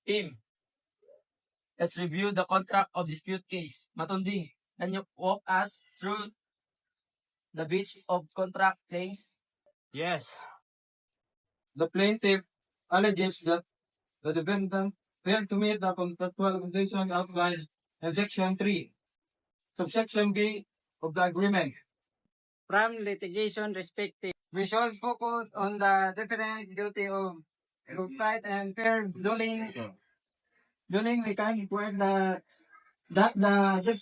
Team, let's review the contract of dispute case. Matundi, can you walk us through the breach of contract case? Yes. The plaintiff alleges that the defendant failed to meet the contractual conditions outlined in Section 3, subsection B of the agreement. From litigation respective, we shall focus on the different duty of right and fair dealing. Dealing we can require that the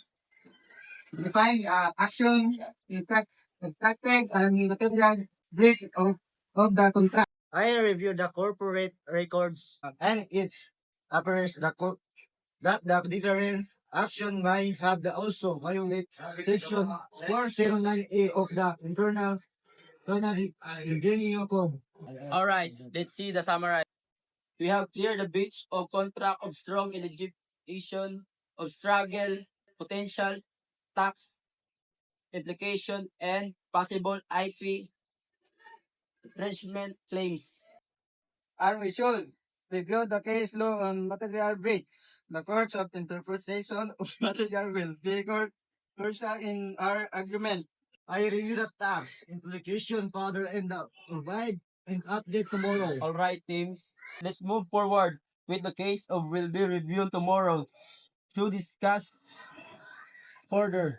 define action, effect, effective, and material breach of the contract. I review the corporate records and it appears that the difference action might have the also violate section 409A of the internal revenue code. All right, let's see the summary. We have cleared the breach of contract of strong eligibility of struggle, potential tax implication, and possible IP infringement claims. And we should review the case law on material breach. The courts of interpretation of material will be crucial in our agreement. I review the tax implication further and provide an update tomorrow. All right, teams. Let's move forward with the case of will be reviewed tomorrow to discuss further.